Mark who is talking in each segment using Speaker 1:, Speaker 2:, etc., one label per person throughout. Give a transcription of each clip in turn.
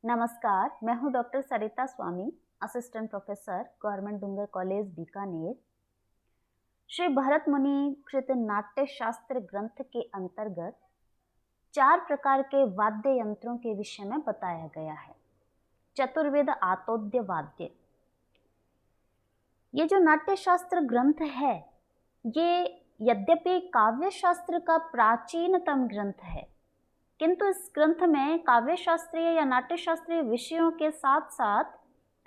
Speaker 1: नमस्कार, मैं हूं डॉक्टर सरिता स्वामी, असिस्टेंट प्रोफेसर, गवर्नमेंट डूंगर कॉलेज बीकानेर। श्री भरत मुनि कृत नाट्य शास्त्र ग्रंथ के अंतर्गत 4 प्रकार के वाद्य यंत्रों के विषय में बताया गया है। चतुर्वेद आतोद्य वाद्य। ये जो नाट्य शास्त्र ग्रंथ है, ये यद्यपि काव्य शास्त्र का प्राचीनतम ग्रंथ है, किंतु इस ग्रंथ में काव्य शास्त्रीय या नाट्य शास्त्रीय विषयों के साथ साथ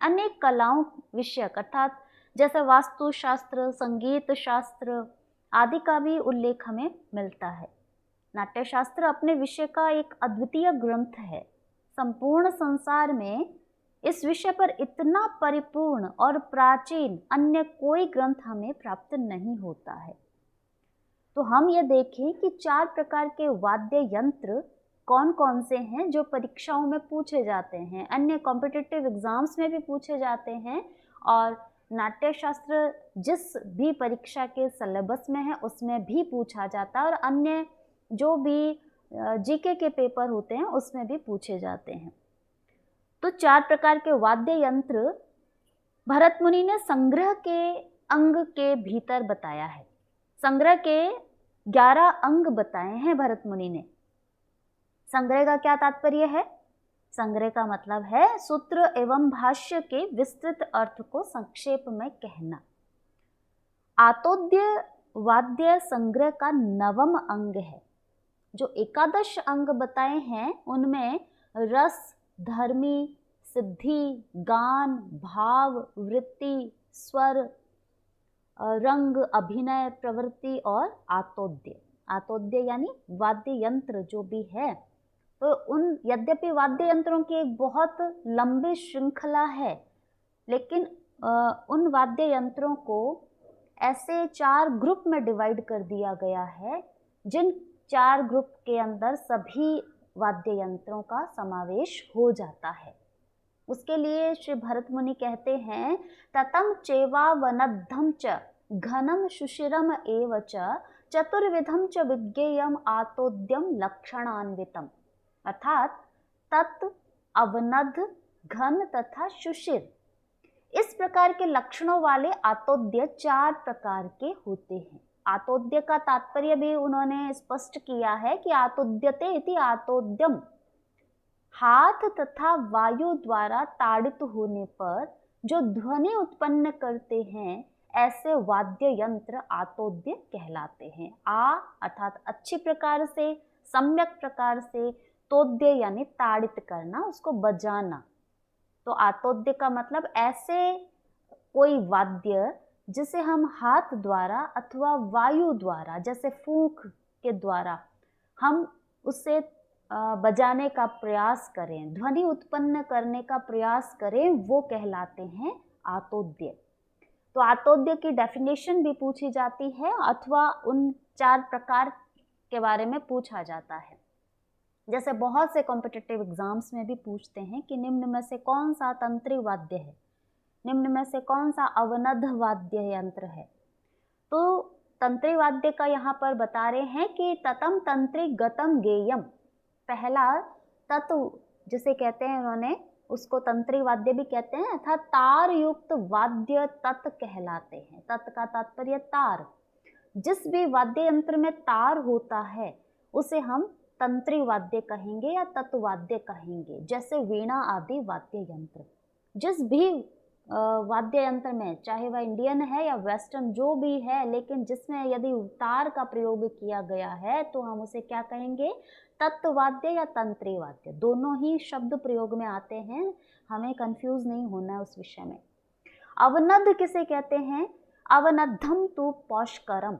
Speaker 1: अनेक कलाओं विषयक अर्थात जैसे वास्तु शास्त्र, संगीत शास्त्र आदि का भी उल्लेख हमें मिलता है। नाट्य शास्त्र अपने विषय का एक अद्वितीय ग्रंथ है। संपूर्ण संसार में इस विषय पर इतना परिपूर्ण और प्राचीन अन्य कोई ग्रंथ हमें प्राप्त नहीं होता है। तो हम ये देखें कि 4 प्रकार के वाद्य यंत्र कौन कौन से हैं जो परीक्षाओं में पूछे जाते हैं, अन्य कॉम्पिटिटिव एग्जाम्स में भी पूछे जाते हैं, और नाट्य शास्त्र जिस भी परीक्षा के सिलेबस में है उसमें भी पूछा जाता है, और अन्य जो भी जीके के पेपर होते हैं उसमें भी पूछे जाते हैं। तो 4 प्रकार के वाद्य यंत्र भरत मुनि ने संग्रह के अंग के भीतर बताया है। संग्रह के 11 अंग बताए हैं भरत मुनि ने। संग्रह का क्या तात्पर्य है? संग्रह का मतलब है सूत्र एवं भाष्य के विस्तृत अर्थ को संक्षेप में कहना। आतोद्य वाद्य संग्रह का 9वां अंग है। जो 11 अंग बताए हैं उनमें रस, धर्मी, सिद्धि, गान, भाव, वृत्ति, स्वर, रंग, अभिनय, प्रवृत्ति और आतोद्य। आतोद्य यानी वाद्य यंत्र जो भी है, तो उन यद्यपि वाद्य यंत्रों की एक बहुत लंबी श्रृंखला है, लेकिन उन वाद्य यंत्रों को ऐसे 4 ग्रुप में डिवाइड कर दिया गया है, जिन 4 ग्रुप के अंदर सभी वाद्य यंत्रों का समावेश हो जाता है। उसके लिए श्री भरत मुनि कहते हैं, ततम चेवावनद्धम च घनम सुशिरम एव च चतुर्विधम च विज्ञेयम आतोद्यम लक्षणान्वितम। अर्थात तत्, अवनद्ध, घन तथा सुशिर, इस प्रकार के लक्षणों वाले आतोद्य 4 प्रकार के होते हैं। आतोद्य का तात्पर्य भी उन्होंने स्पष्ट किया है कि आतोद्यते इति आतोद्यम, हाथ तथा वायु द्वारा ताड़ित होने पर जो ध्वनि उत्पन्न करते हैं ऐसे वाद्य यंत्र आतोद्य कहलाते हैं। आ अर्थात अच्छी प्रकार से, सम्यक प्रकार से, तोद्य यानी ताड़ित करना, उसको बजाना। तो आतोद्य का मतलब ऐसे कोई वाद्य जिसे हम हाथ द्वारा अथवा वायु द्वारा, जैसे फूंक के द्वारा हम उससे बजाने का प्रयास करें, ध्वनि उत्पन्न करने का प्रयास करें, वो कहलाते हैं आतोद्य। तो आतोद्य की डेफिनेशन भी पूछी जाती है अथवा उन 4 प्रकार के बारे में पूछा जाता है। जैसे बहुत से कॉम्पिटिटिव एग्जाम्स में भी पूछते हैं कि निम्न में से कौन सा तंत्री वाद्य है, निम्न में से कौन सा अवनद्ध वाद्य यंत्र है। तो तंत्री वाद्य का यहाँ पर बता रहे हैं कि ततम तंत्री गतम गेयम। पहला तत्व जिसे कहते हैं उन्होंने, उसको तंत्री वाद्य भी कहते हैं, अर्थात तार युक्त वाद्य तत् कहलाते हैं। तत् का तात्पर्य तार। जिस भी वाद्य यंत्र में तार होता है उसे हम तंत्री वाद्य कहेंगे या तत्वाद्य कहेंगे। जैसे वीणा आदि वाद्य यंत्र, जिस भी वाद्य यंत्र में, चाहे वह इंडियन है या वेस्टर्न जो भी है, लेकिन जिसमें यदि तार का प्रयोग किया गया है तो हम उसे क्या कहेंगे? तत्वाद्य या तंत्री वाद्य। दोनों ही शब्द प्रयोग में आते हैं, हमें कंफ्यूज नहीं होना है उस विषय में। अवनद्ध किसे कहते हैं? अवनद्धम तु पौष्करम।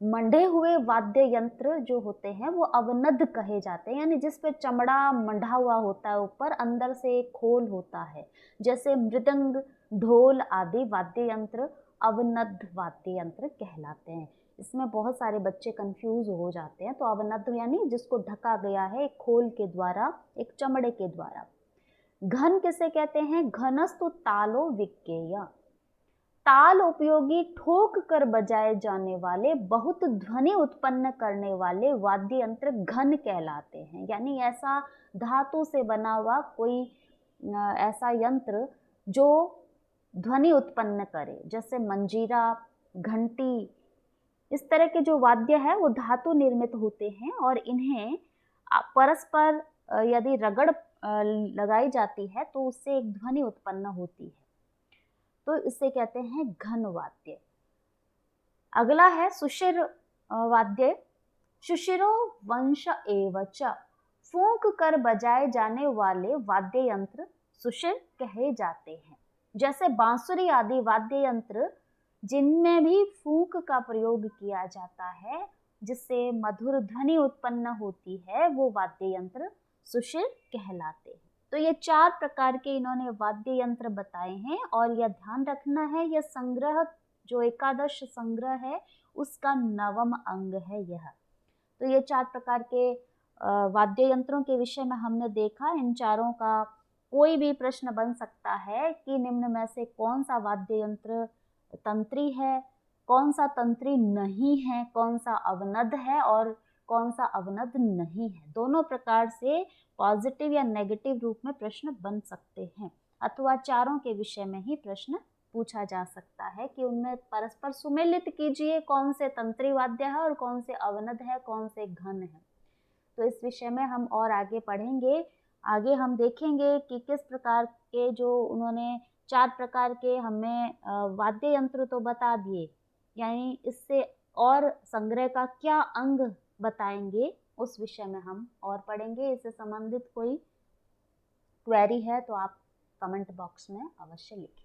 Speaker 1: मंडे हुए वाद्य यंत्र जो होते हैं वो अवनद्ध कहे जाते हैं, यानी जिस पे चमड़ा मंडा हुआ होता है, ऊपर अंदर से एक खोल होता है। जैसे मृदंग, ढोल आदि वाद्य यंत्र अवनद्ध वाद्य यंत्र कहलाते हैं। इसमें बहुत सारे बच्चे कंफ्यूज हो जाते हैं। तो अवनद्ध यानी जिसको ढका गया है एक खोल के द्वारा, एक चमड़े के द्वारा। घन किसे कहते हैं? घनस्तु तालो विज्ञेय। ताल उपयोगी ठोक कर बजाए जाने वाले बहुत ध्वनि उत्पन्न करने वाले वाद्य यंत्र घन कहलाते हैं। यानी ऐसा धातु से बना हुआ कोई ऐसा यंत्र जो ध्वनि उत्पन्न करे, जैसे मंजीरा, घंटी, इस तरह के जो वाद्य है वो धातु निर्मित होते हैं और इन्हें परस्पर यदि रगड़ लगाई जाती है तो उससे एक ध्वनि उत्पन्न होती है, तो इसे कहते हैं घन वाद्य। अगला है सुशिर वाद्य। सुशिरो वंश एवच, फूंक कर बजाए जाने वाले वाद्य यंत्र सुशिर कहे जाते हैं। जैसे बांसुरी आदि वाद्य यंत्र जिनमें भी फूंक का प्रयोग किया जाता है जिससे मधुर ध्वनि उत्पन्न होती है, वो वाद्य यंत्र सुशिर कहलाते हैं। तो ये 4 प्रकार के इन्होंने वाद्य यंत्र बताए हैं और यह ध्यान रखना है, यह संग्रह जो एकादश संग्रह है उसका 9वां अंग है यह। तो ये 4 प्रकार के वाद्य यंत्रों के विषय में हमने देखा। इन चारों का कोई भी प्रश्न बन सकता है कि निम्न में से कौन सा वाद्य यंत्र तंत्री है, कौन सा तंत्री नहीं है, कौन सा अवनद है और कौन सा अवनद नहीं है। दोनों प्रकार से पॉजिटिव या नेगेटिव रूप में प्रश्न बन सकते हैं, अथवा चारों के विषय में ही प्रश्न पूछा जा सकता है कि उनमें परस्पर सुमेलित कीजिए, कौन से तंत्री वाद्य है और कौन से अवनद है, कौन से घन है। तो इस विषय में हम और आगे पढ़ेंगे। आगे हम देखेंगे कि किस प्रकार के जो उन्होंने 4 प्रकार के हमें वाद्य यंत्र तो बता दिए, यानी इससे और संग्रह का क्या अंग बताएंगे उस विषय में हम और पढ़ेंगे। इससे संबंधित कोई क्वेरी है तो आप कमेंट बॉक्स में अवश्य लिखें।